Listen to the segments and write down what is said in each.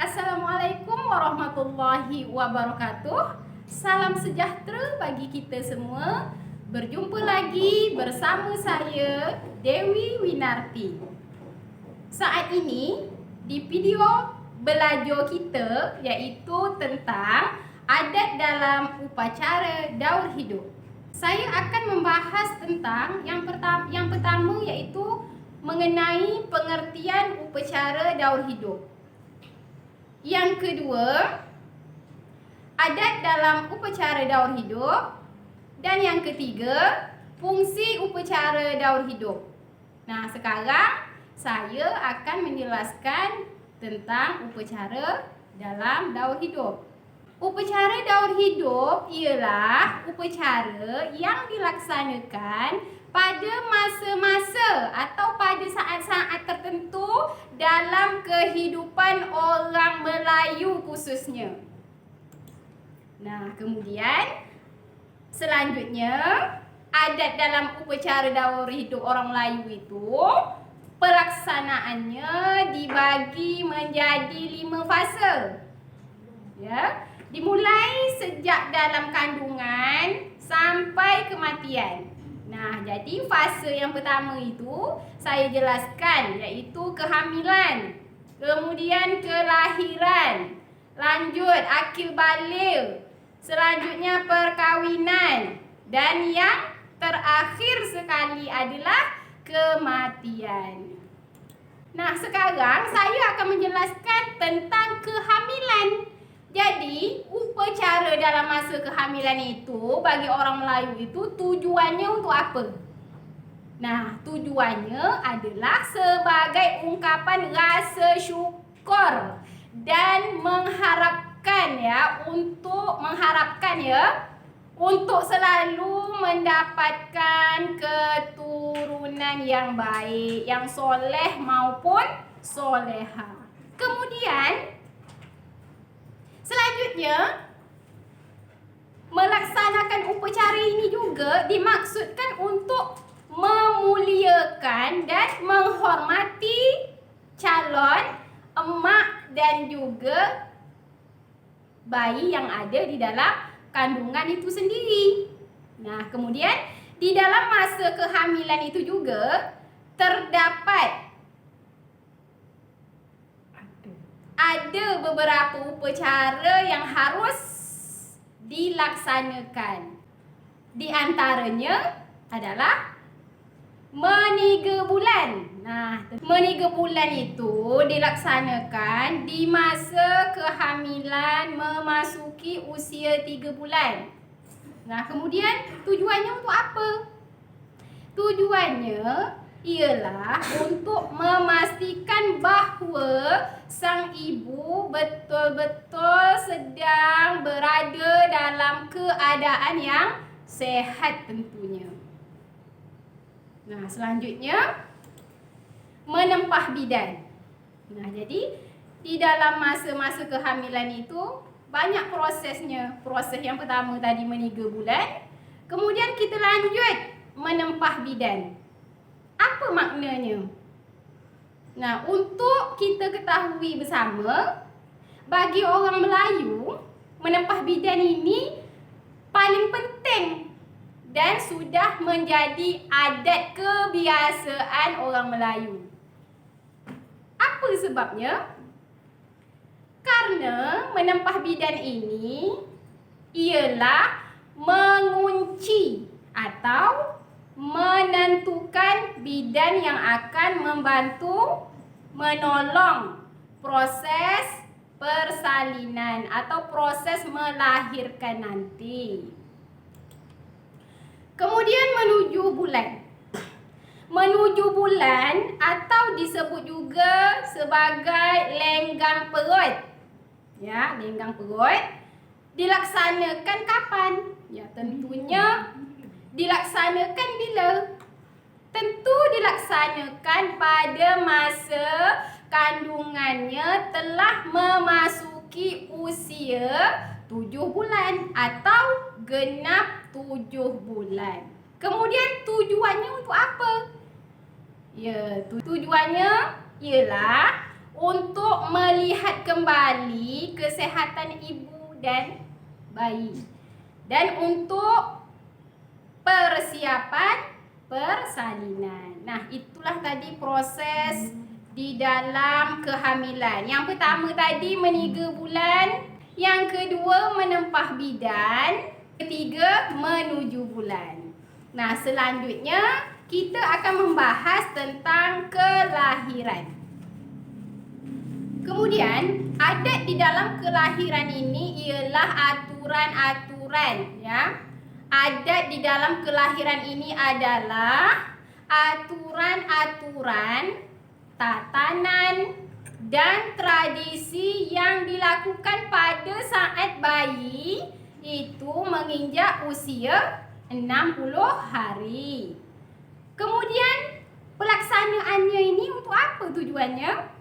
Assalamualaikum warahmatullahi wabarakatuh. Salam sejahtera bagi kita semua. Berjumpa lagi bersama saya, Dewi Winarti. Saat ini di video belajar kita iaitu tentang adat dalam upacara daur hidup. Saya akan membahas tentang yang pertama iaitu mengenai pengertian upacara daur hidup. Yang kedua, adat dalam upacara daur hidup. Dan yang ketiga, fungsi upacara daur hidup. Nah, sekarang saya akan menjelaskan tentang upacara dalam daur hidup. Upacara daur hidup ialah upacara yang dilaksanakan pada masa-masa atau pada saat-saat tertentu dalam kehidupan orang Melayu khususnya. Nah, kemudian selanjutnya adat dalam upacara daur hidup orang Melayu itu pelaksanaannya dibagi menjadi 5 fasa. Ya, dimulai sejak dalam kandungan sampai kematian. Nah, jadi fase yang pertama itu saya jelaskan iaitu kehamilan, kemudian kelahiran, lanjut akil baligh, selanjutnya perkahwinan, dan yang terakhir sekali adalah kematian. Nah, sekarang saya akan menjelaskan tentang kehamilan. Jadi, upacara dalam masa kehamilan itu bagi orang Melayu itu tujuannya untuk apa? Nah, tujuannya adalah sebagai ungkapan rasa syukur dan mengharapkan untuk selalu mendapatkan keturunan yang baik, yang soleh maupun soleha. Kemudian selanjutnya, melaksanakan upacara ini juga dimaksudkan untuk memuliakan dan menghormati calon emak dan juga bayi yang ada di dalam kandungan itu sendiri. Nah, kemudian di dalam masa kehamilan itu juga terdapat ada beberapa upacara yang harus dilaksanakan. Di antaranya adalah meniga bulan. Nah, meniga bulan itu dilaksanakan di masa kehamilan memasuki usia 3 bulan. Nah, kemudian tujuannya untuk apa? Tujuannya ialah untuk memastikan bahawa sang ibu betul-betul sedang berada dalam keadaan yang sehat tentunya. Nah, selanjutnya menempah bidan. Nah, jadi di dalam masa-masa kehamilan itu banyak prosesnya. Proses yang pertama tadi meniga bulan, kemudian kita lanjut menempah bidan. Apa maknanya? Nah, untuk kita ketahui bersama, bagi orang Melayu, menempah bidan ini paling penting dan sudah menjadi adat kebiasaan orang Melayu. Apa sebabnya? Karena menempah bidan ini ialah mengunci atau menentukan bidan yang akan membantu menolong proses persalinan atau proses melahirkan nanti. Kemudian menuju bulan. Menuju bulan atau disebut juga sebagai lenggang perut. Ya, lenggang perut dilaksanakan kapan? Ya, tentunya dilaksanakan bila? Tentu dilaksanakan pada masa kandungannya telah memasuki usia 7 bulan atau genap 7 bulan. Kemudian tujuannya untuk apa? Ya, tujuannya ialah untuk melihat kembali kesihatan ibu dan bayi. Dan untuk persiapan persalinan. Nah, itulah tadi proses di dalam kehamilan. Yang pertama tadi meniga bulan, yang kedua menempah bidan, ketiga menuju bulan. Nah, selanjutnya kita akan membahas tentang kelahiran. Kemudian, adat di dalam kelahiran ini ialah aturan-aturan, ya. Adat di dalam kelahiran ini adalah aturan-aturan, tatanan dan tradisi yang dilakukan pada saat bayi itu menginjak usia 60 hari. Kemudian pelaksanaannya ini untuk apa tujuannya?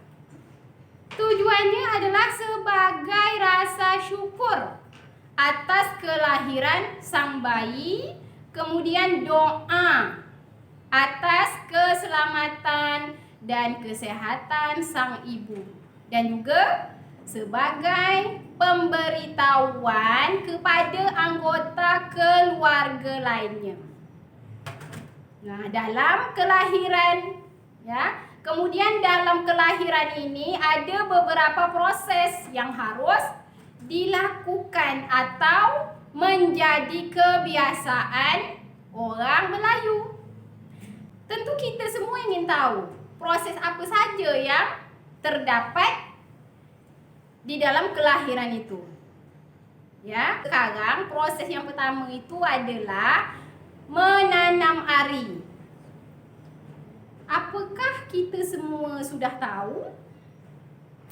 Tujuannya adalah sebagai rasa syukur atas kelahiran sang bayi, kemudian doa atas keselamatan dan kesehatan sang ibu, dan juga sebagai pemberitahuan kepada anggota keluarga lainnya. Nah, dalam kelahiran, ya, kemudian dalam kelahiran ini ada beberapa proses yang harus dilakukan atau menjadi kebiasaan orang Melayu. Tentu kita semua ingin tahu proses apa saja yang terdapat di dalam kelahiran itu. Ya, sekarang proses yang pertama itu adalah menanam ari. Apakah kita semua sudah tahu?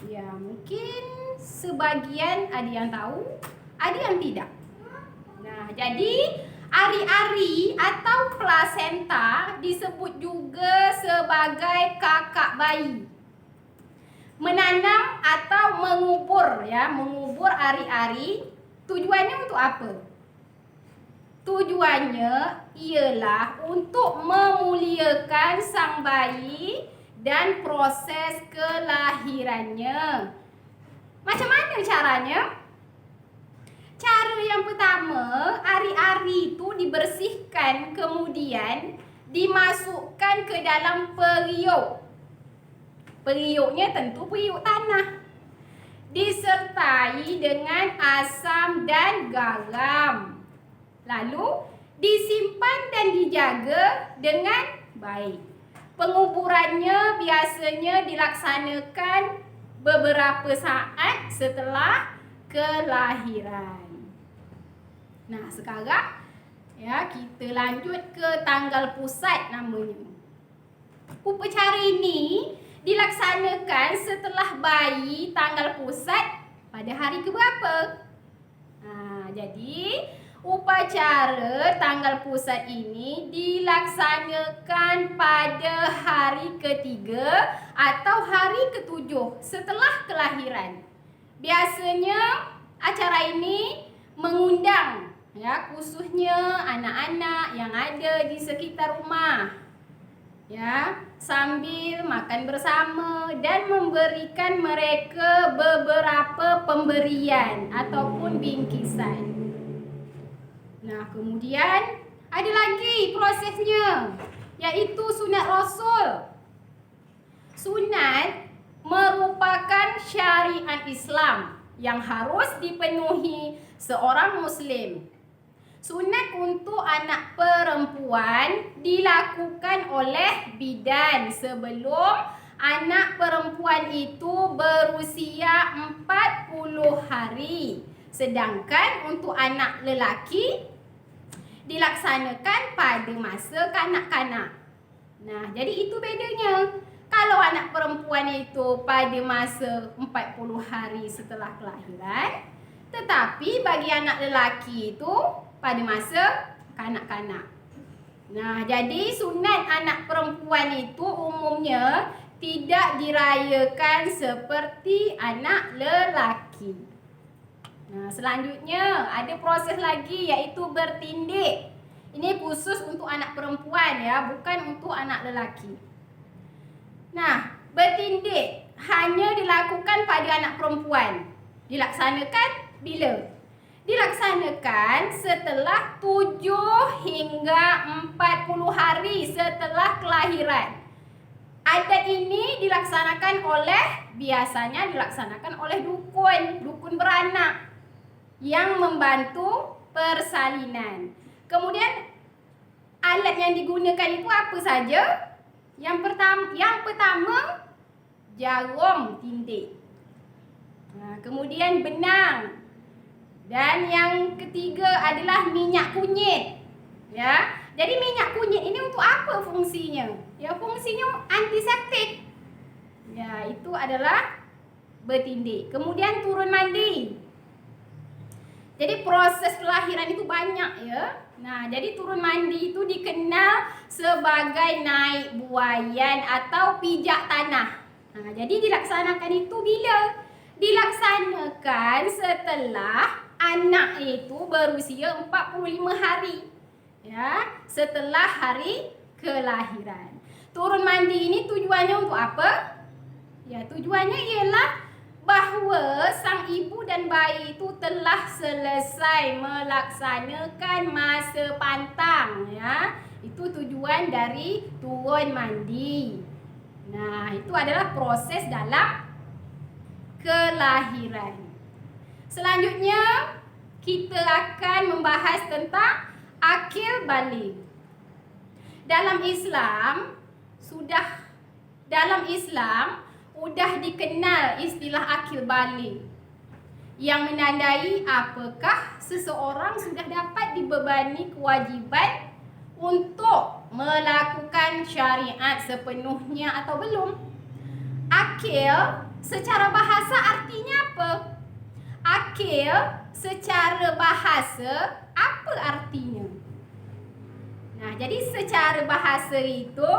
Ya, mungkin sebagian ada yang tahu, ada yang tidak. Nah, jadi ari-ari atau plasenta disebut juga sebagai kakak bayi. Menanam atau mengubur, ya, mengubur ari-ari tujuannya untuk apa? Tujuannya ialah untuk memuliakan sang bayi dan proses kelahirannya. Macam mana caranya? Cara yang pertama, ari-ari itu dibersihkan, kemudian dimasukkan ke dalam periuk. Periuknya tentu periuk tanah. Disertai dengan asam dan garam. Lalu disimpan dan dijaga dengan baik. Penguburannya biasanya dilaksanakan beberapa saat setelah kelahiran. Nah, sekarang ya kita lanjut ke tanggal pusat namanya. Upacara ini dilaksanakan setelah bayi tanggal pusat pada hari keberapa? Jadi upacara tanggal pusat ini dilaksanakan pada hari ketiga atau hari ketujuh setelah kelahiran. Biasanya acara ini mengundang, ya, khususnya anak-anak yang ada di sekitar rumah, ya, sambil makan bersama dan memberikan mereka beberapa pemberian ataupun bingkisan. Nah, kemudian ada lagi prosesnya, yaitu sunat Rasul. Sunat merupakan syariat Islam yang harus dipenuhi seorang Muslim. Sunat untuk anak perempuan dilakukan oleh bidan sebelum anak perempuan itu berusia 40 hari. Sedangkan untuk anak lelaki dilaksanakan pada masa kanak-kanak. Nah, jadi itu bedanya. Kalau anak perempuan itu pada masa 40 hari setelah kelahiran, tetapi bagi anak lelaki itu pada masa kanak-kanak. Nah, jadi sunat anak perempuan itu umumnya tidak dirayakan seperti anak lelaki. Nah, selanjutnya ada proses lagi iaitu bertindik. Ini khusus untuk anak perempuan, ya, bukan untuk anak lelaki. Nah, bertindik hanya dilakukan pada anak perempuan. Dilaksanakan bila? Dilaksanakan setelah 7 hingga 40 hari setelah kelahiran. Adat ini biasanya dilaksanakan oleh dukun beranak yang membantu persalinan. Kemudian alat yang digunakan itu apa saja? Yang pertama jarum tindik. Kemudian benang. Dan yang ketiga adalah minyak kunyit. Ya. Jadi minyak kunyit ini untuk apa fungsinya? Ya, fungsinya antiseptik. Ya, itu adalah bertindik. Kemudian turun mandi. Jadi proses kelahiran itu banyak ya. Nah, jadi turun mandi itu dikenal sebagai naik buayan atau pijak tanah. Nah, jadi dilaksanakan itu bila? Dilaksanakan setelah anak itu berusia 45 hari. Ya, setelah hari kelahiran. Turun mandi ini tujuannya untuk apa? Ya, tujuannya ialah bahawa sang ibu dan bayi itu telah selesai melaksanakan masa pantang, ya. Itu tujuan dari turun mandi. Nah, itu adalah proses dalam kelahiran. Selanjutnya kita akan membahas tentang akil balik. Dalam Islam sudah dikenal istilah akil balik yang menandai apakah seseorang sudah dapat dibebani kewajiban untuk melakukan syariat sepenuhnya atau belum. Akil secara bahasa artinya apa? Akil secara bahasa apa artinya? Nah, jadi secara bahasa itu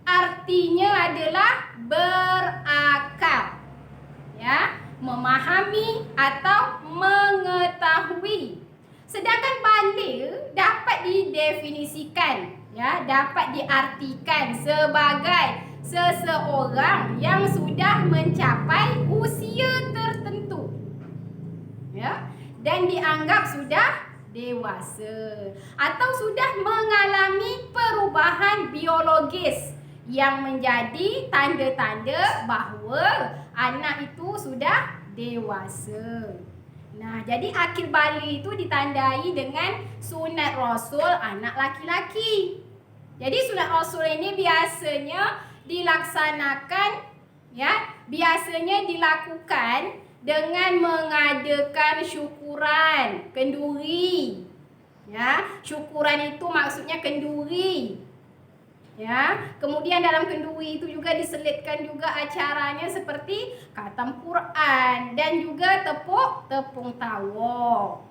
artinya adalah berakal. Ya, memahami atau mengetahui. Sedangkan balik dapat didefinisikan, ya, dapat diartikan sebagai seseorang yang sudah mencapai usia tertentu, ya, dan dianggap sudah dewasa atau sudah mengalami perubahan biologis yang menjadi tanda-tanda bahawa anak itu sudah dewasa. Nah, jadi akil balik itu ditandai dengan sunat Rasul anak laki-laki. Jadi sunat Rasul ini biasanya dilakukan dengan mengadakan syukuran kenduri. Ya, syukuran itu maksudnya kenduri. Ya, kemudian dalam kenduri itu juga diselitkan juga acaranya seperti khatam Quran dan juga tepung tawa.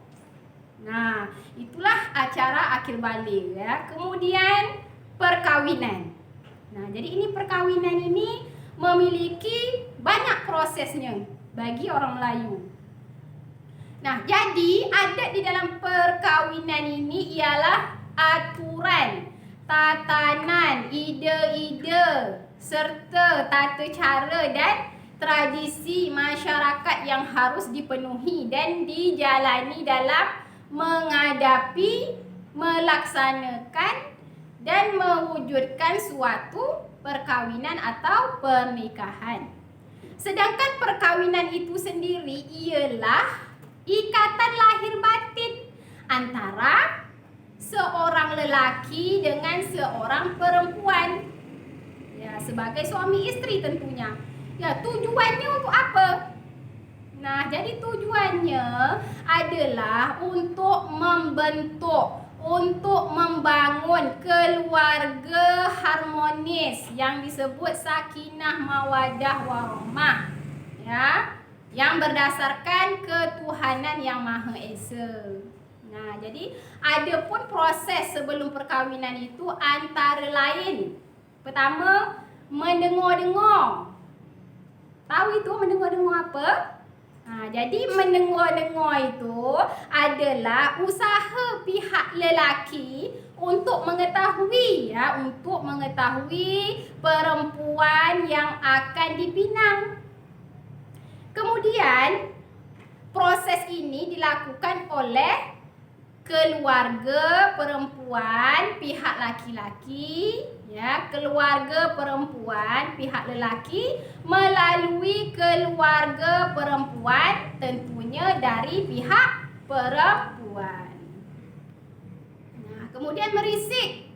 Nah, itulah acara akil balik, ya. Kemudian perkawinan. Nah, jadi ini perkawinan ini memiliki banyak prosesnya bagi orang Melayu. Nah, jadi adat di dalam perkawinan ini ialah aturan, tatanan, ide-ide serta tata cara dan tradisi masyarakat yang harus dipenuhi dan dijalani dalam menghadapi, melaksanakan dan mewujudkan suatu perkawinan atau pernikahan. Sedangkan perkawinan itu sendiri ialah ikatan lahir batin antara seorang lelaki dengan seorang perempuan, ya, sebagai suami isteri tentunya. Ya, tujuannya untuk apa? Nah, jadi tujuannya adalah untuk membangun keluarga harmonis yang disebut sakinah mawaddah warahmah, ya, yang berdasarkan ketuhanan yang Maha Esa. Nah, jadi ada pun proses sebelum perkawinan itu antara lain. Pertama, mendengar-dengar. Tahu itu mendengar-dengar apa? Nah, jadi mendengar-dengar itu adalah usaha pihak lelaki untuk mengetahui untuk mengetahui perempuan yang akan dipinang. Kemudian proses ini dilakukan oleh keluarga perempuan pihak laki-laki, keluarga perempuan pihak lelaki melalui keluarga perempuan tentunya dari pihak perempuan. Nah, kemudian merisik.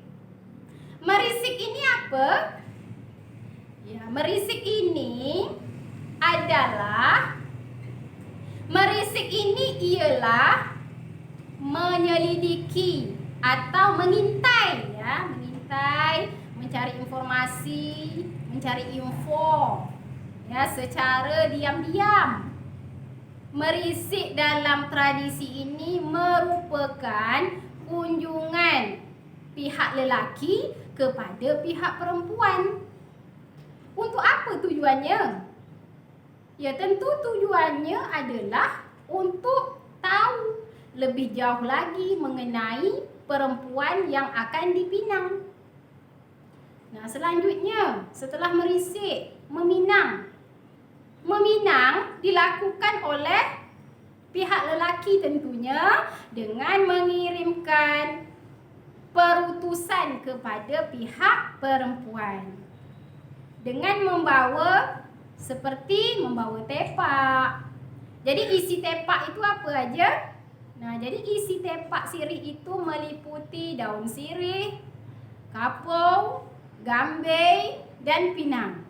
Merisik ini apa? Ya, merisik ini adalah ialah menyelidiki atau mengintai, mengintai, mencari informasi, mencari info, secara diam-diam. Merisik dalam tradisi ini merupakan kunjungan pihak lelaki kepada pihak perempuan. Untuk apa tujuannya? Ya, tentu tujuannya adalah untuk tahu lebih jauh lagi mengenai perempuan yang akan dipinang. Nah, selanjutnya setelah merisik, meminang. Meminang dilakukan oleh pihak lelaki tentunya dengan mengirimkan perutusan kepada pihak perempuan dengan membawa tepak. Jadi isi tepak itu apa aja? Nah, jadi isi tepak sirih itu meliputi daun sirih, kapau, gambei, dan pinang.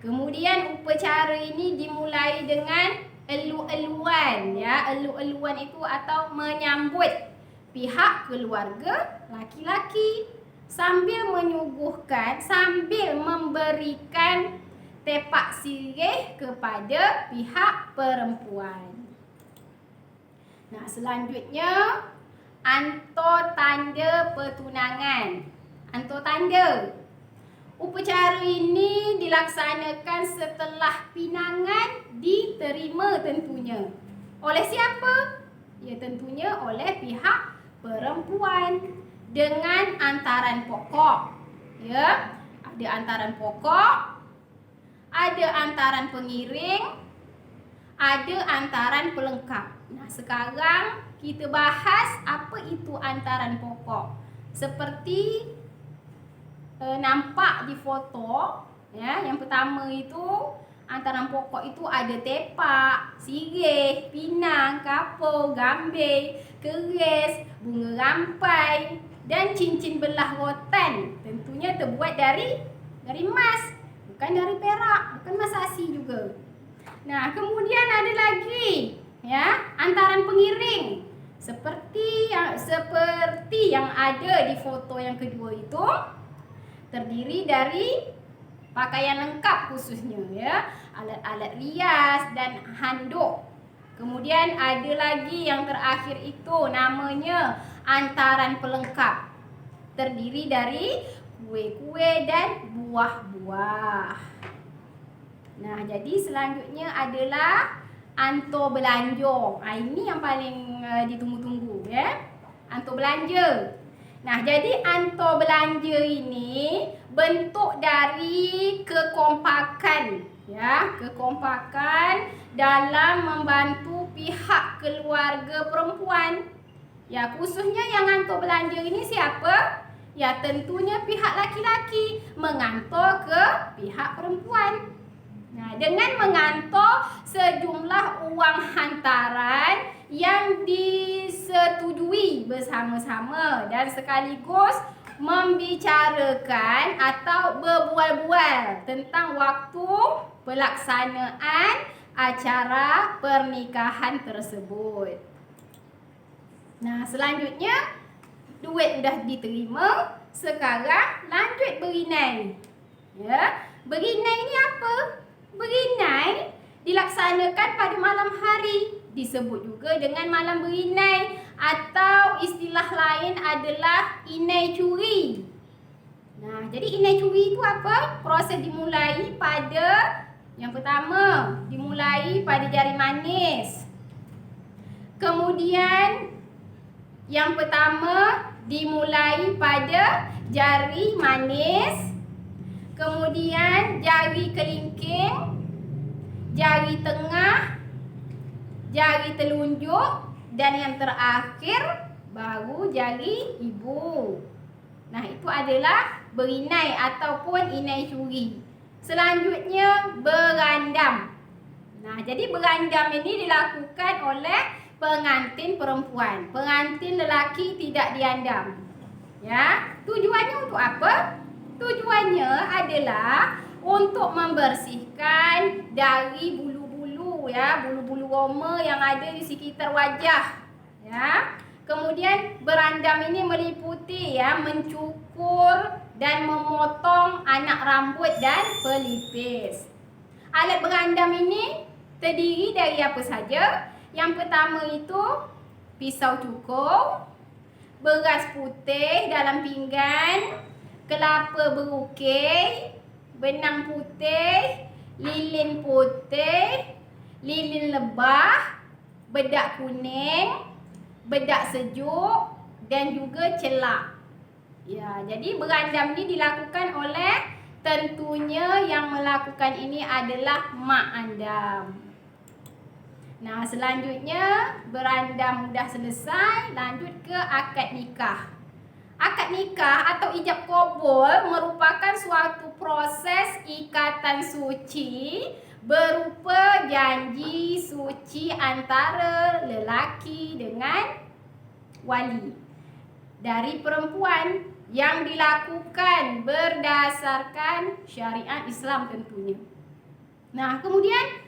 Kemudian upacara ini dimulai dengan elu-eluan, elu-eluan itu atau menyambut pihak keluarga laki-laki sambil memberikan tepak sirih kepada pihak perempuan. Nah, selanjutnya anto tanda pertunangan. Anto tanda. Upacara ini dilaksanakan setelah pinangan diterima tentunya. Oleh siapa? Ya, tentunya oleh pihak perempuan dengan antaran pokok. Ya, ada antaran pokok, ada antaran pengiring, ada antaran pelengkap. Nah, sekarang kita bahas apa itu antaran pokok. Seperti nampak di foto, yang pertama itu antaran pokok itu ada tepak, sirih, pinang, kapur, gambei, keris, bunga rampai dan cincin belah rotan. Tentunya terbuat dari emas, bukan dari perak, bukan emas asli juga. Nah, kemudian ada lagi antaran pengiring. Seperti yang ada di foto yang kedua itu terdiri dari pakaian lengkap khususnya, alat-alat rias dan handuk. Kemudian ada lagi yang terakhir itu namanya antaran pelengkap. Terdiri dari kue-kue dan buah-buah. Nah, jadi selanjutnya adalah anto belanja. Ini yang paling ditunggu-tunggu, anto belanja. Nah, jadi anto belanja ini bentuk dari kekompakan, kekompakan dalam membantu pihak keluarga perempuan. Ya, khususnya yang anto belanja ini siapa? Ya, tentunya pihak laki-laki mengantar ke pihak perempuan. Nah, dengan mengantar sejumlah uang hantaran yang disetujui bersama-sama dan sekaligus membicarakan atau berbual-bual tentang waktu pelaksanaan acara pernikahan tersebut. Nah, selanjutnya duit sudah diterima, sekarang lanjut berinai. Berinai ini apa? Berinai dilaksanakan pada malam hari, disebut juga dengan malam berinai atau istilah lain adalah inai curi. Nah, jadi inai curi itu apa? Proses dimulai pada yang pertama, dimulai pada jari manis. Kemudian yang pertama dimulai pada jari manis, kemudian jari kelingking, jari tengah, jari telunjuk, dan yang terakhir baru jari ibu. Nah, itu adalah berinai ataupun inai curi. Selanjutnya berandam. Nah, jadi berandam ini dilakukan oleh pengantin perempuan. Pengantin lelaki tidak diandam. Ya, tujuannya untuk apa? Tujuannya adalah untuk membersihkan dari bulu-bulu, ya, bulu-bulu roma yang ada di sekitar wajah. Ya. Kemudian berandam ini meliputi, ya, mencukur dan memotong anak rambut dan pelipis. Alat berandam ini terdiri dari apa saja? Yang pertama itu pisau cukur, beras putih dalam pinggan, kelapa berukir, benang putih, lilin putih, lilin lebah, bedak kuning, bedak sejuk, dan juga celak. Ya, jadi berandam ini dilakukan oleh, tentunya yang melakukan ini adalah mak andam. Nah, selanjutnya berandam sudah selesai, lanjut ke akad nikah. Akad nikah atau ijab kabul merupakan suatu proses ikatan suci berupa janji suci antara lelaki dengan wali dari perempuan yang dilakukan berdasarkan syariat Islam tentunya. Nah, kemudian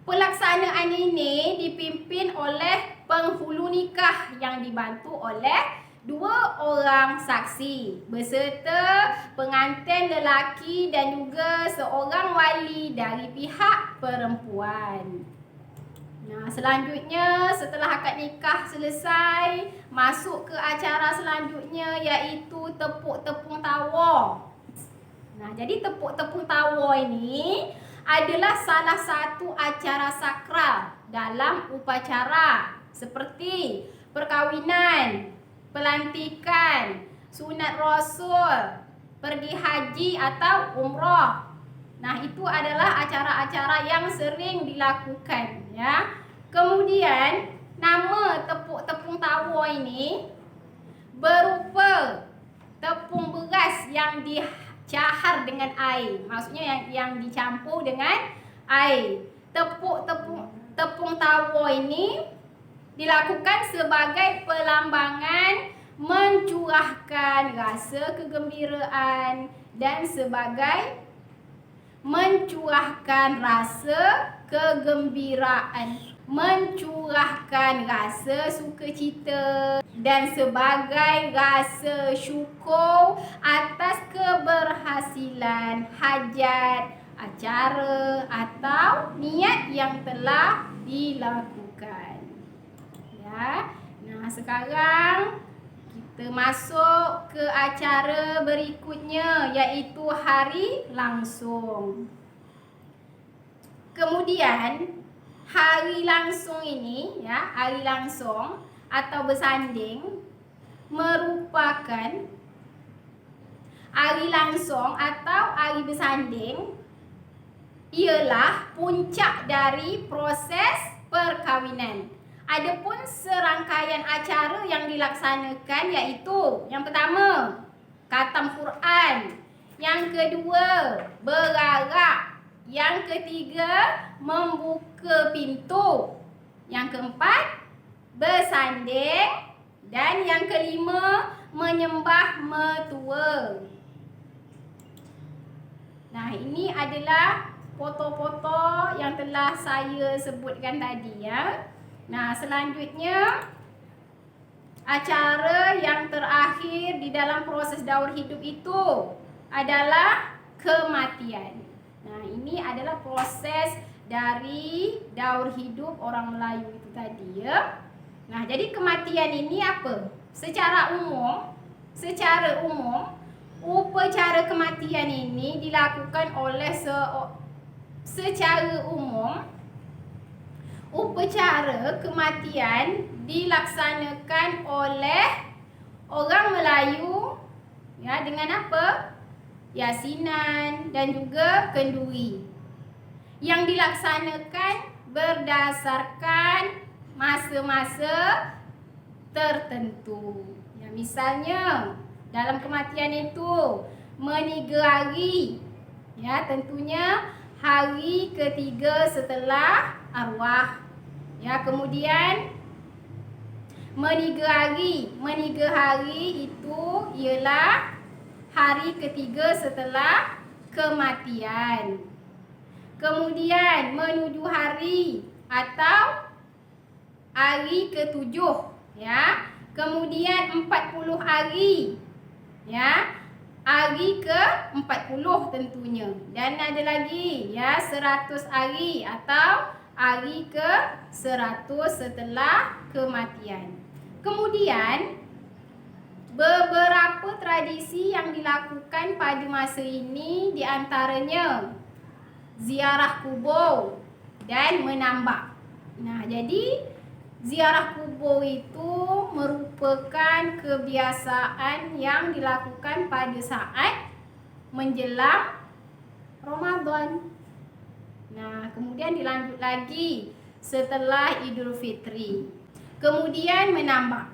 pelaksanaan ini dipimpin oleh penghulu nikah yang dibantu oleh 2 orang saksi beserta pengantin lelaki dan juga seorang wali dari pihak perempuan. Nah, selanjutnya setelah akad nikah selesai, masuk ke acara selanjutnya iaitu tepuk-tepung tawar. Nah, jadi tepuk-tepung tawar ini adalah salah satu acara sakral dalam upacara seperti perkahwinan, pelantikan, sunat rasul, pergi haji atau umrah. Nah, itu adalah acara-acara yang sering dilakukan, ya. Kemudian nama tepuk-tepung tawar ini berupa tepung beras yang dicahar dengan air. Maksudnya yang dicampur dengan air. Tepung tawar ini dilakukan sebagai pelambangan mencurahkan rasa kegembiraan dan sebagai mencurahkan rasa sukacita dan sebagai rasa syukur atas keberhasilan hajat, acara atau niat yang telah dilakukan. Ya. Nah, sekarang kita masuk ke acara berikutnya iaitu hari langsung. Kemudian hari langsung ini, ya, hari langsung atau bersanding merupakan hari langsung atau hari bersanding ialah puncak dari proses perkahwinan. Adapun serangkaian acara yang dilaksanakan iaitu yang pertama, khatam Quran, yang kedua, berarak, yang ketiga, membuka pintu, yang keempat, bersanding, dan yang kelima, menyembah mertua. Nah, ini adalah foto-foto yang telah saya sebutkan tadi, ya. Nah, selanjutnya acara yang terakhir di dalam proses daur hidup itu adalah kematian. Nah, ini adalah proses dari daur hidup orang Melayu itu tadi, ya. Nah, jadi kematian ini apa? Secara umum, upacara kematian ini dilakukan oleh secara umum. Upacara kematian dilaksanakan oleh orang Melayu ya dengan apa? Yasinan dan juga kenduri yang dilaksanakan berdasarkan masa-masa tertentu. Ya, misalnya dalam kematian itu meniga hari, ya tentunya hari ketiga setelah arwah. Ya, kemudian meniga hari itu ialah hari ketiga setelah kematian. Kemudian menuju hari atau hari ketujuh, ya. Kemudian 40 hari, ya. Hari ke-40 tentunya. Dan ada lagi ya 100 hari atau hari ke-100 setelah kematian. Kemudian beberapa tradisi yang dilakukan pada masa ini di antaranya ziarah kubur dan menambak. Nah, jadi ziarah kubur itu merupakan kebiasaan yang dilakukan pada saat menjelang Ramadan. Nah, kemudian dilanjut lagi setelah Idul Fitri. Kemudian menambak.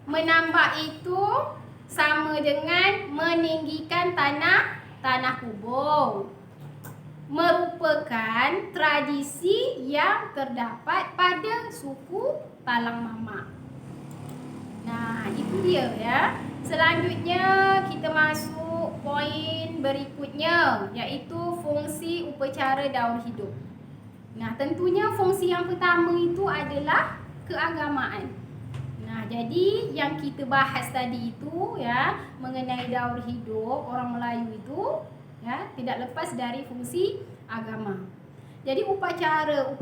Menambak itu sama dengan meninggikan tanah kubur. Merupakan tradisi yang terdapat pada suku Talang Mamak. Nah, itu dia ya. Selanjutnya kita masuk poin berikutnya, iaitu fungsi upacara daur hidup. Nah, tentunya fungsi yang pertama itu adalah keagamaan. Nah, jadi yang kita bahas tadi itu ya mengenai daur hidup orang Melayu itu ya tidak lepas dari fungsi agama. Jadi upacara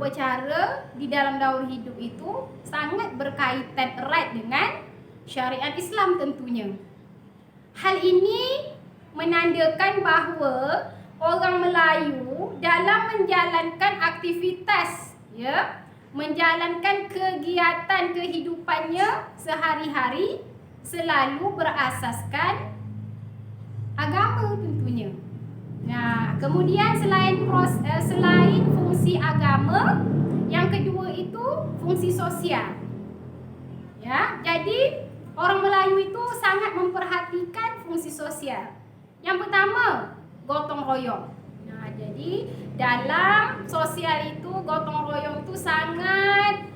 di dalam daur hidup itu sangat berkaitan erat dengan syariat Islam tentunya. Hal ini menandakan bahawa orang Melayu dalam menjalankan aktivitas ya, menjalankan kegiatan kehidupannya sehari-hari selalu berasaskan agama tentunya. Nah, kemudian selain fungsi agama, yang kedua itu fungsi sosial. Ya, jadi orang Melayu itu sangat memperhatikan fungsi sosial. Yang pertama, gotong royong. Nah, jadi dalam sosial itu gotong royong itu sangat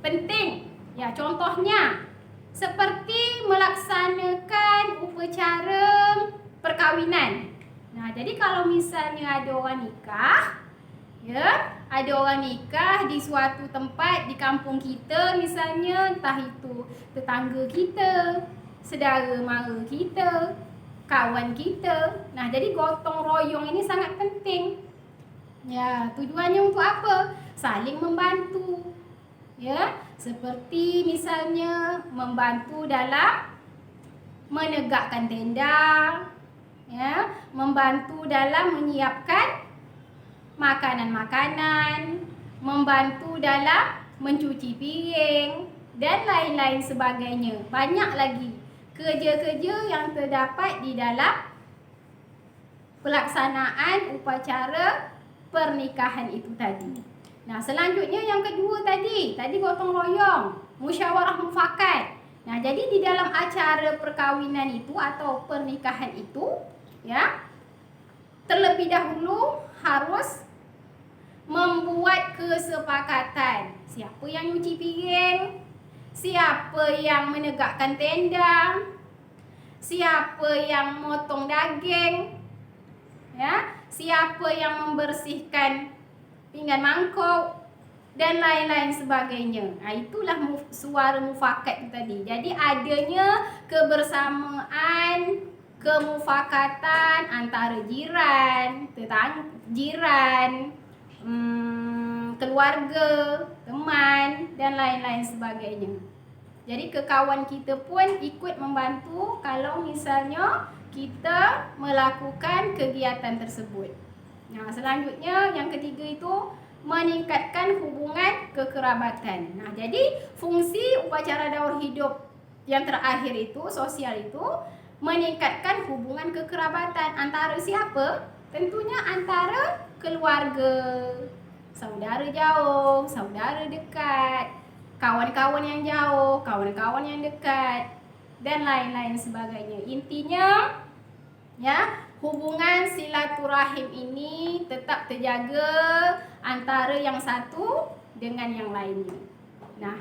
penting. Ya, contohnya seperti melaksanakan upacara perkawinan. Nah, jadi kalau misalnya ada orang nikah, ya, ada orang nikah di suatu tempat di kampung kita misalnya, entah itu tetangga kita, saudara mara kita, kawan kita. Nah, jadi gotong royong ini sangat penting. Ya, tujuannya untuk apa? Saling membantu. Ya, seperti misalnya membantu dalam menegakkan tenda, ya, membantu dalam menyiapkan makanan-makanan, membantu dalam mencuci piring dan lain-lain sebagainya. Banyak lagi kerja-kerja yang terdapat di dalam pelaksanaan upacara pernikahan itu tadi. Nah, selanjutnya yang kedua tadi gotong royong, musyawarah mufakat. Nah, jadi di dalam acara perkawinan itu atau pernikahan itu, ya, terlebih dahulu harus membuat kesepakatan. Siapa yang nyuci piring, siapa yang menegakkan tenda, siapa yang motong daging, ya, siapa yang membersihkan pinggan mangkuk dan lain-lain sebagainya. Nah, itulah suara mufakat itu tadi. Jadi adanya kebersamaan, kemufakatan antara jiran, jiran, keluarga, teman dan lain-lain sebagainya. Jadi kekawan kita pun ikut membantu kalau misalnya kita melakukan kegiatan tersebut. Nah, selanjutnya yang ketiga itu meningkatkan hubungan kekerabatan. Nah, jadi fungsi upacara daur hidup Yang terakhir itu, sosial itu meningkatkan hubungan kekerabatan antara siapa? Tentunya antara keluarga, saudara jauh, saudara dekat, kawan-kawan yang jauh, kawan-kawan yang dekat, dan lain-lain sebagainya. Intinya, ya, hubungan silaturahim ini tetap terjaga antara yang satu dengan yang lainnya. Nah,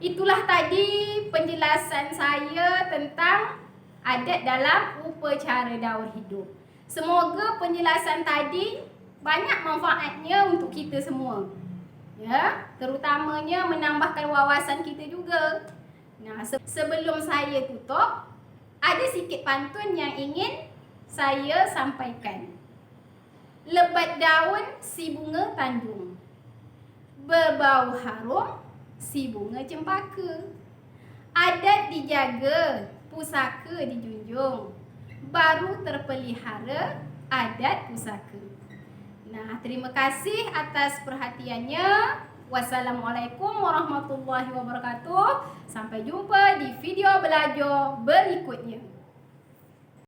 itulah tadi penjelasan saya tentang adat dalam upacara daur hidup. Semoga penjelasan tadi banyak manfaatnya untuk kita semua. Ya, terutamanya menambahkan wawasan kita juga. Nah, sebelum saya tutup, ada sikit pantun yang ingin saya sampaikan. Lebat daun si bunga tanjung, berbau harum si bunga cempaka. Adat dijaga, pusaka dijunjung, baru terpelihara adat pusaka. Nah, terima kasih atas perhatiannya. Wassalamualaikum warahmatullahi wabarakatuh. Sampai jumpa di video belajar berikutnya.